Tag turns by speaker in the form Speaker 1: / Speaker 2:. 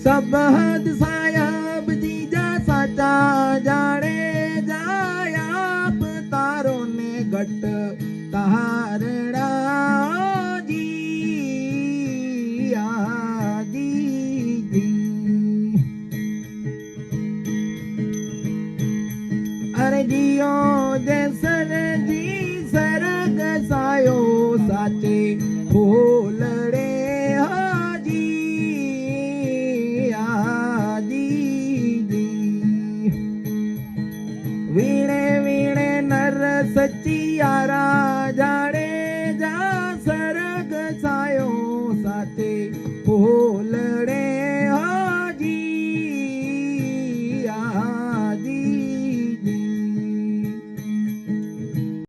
Speaker 1: सबहद सायाब जीजा साचा जाने जाया तारो ने गट तारड़ा जी आजी जी। अरे जियो जैसन जी सरग सायो साचे फूलड़े हाजी आजी जी। वीणे वीणे नर सचिया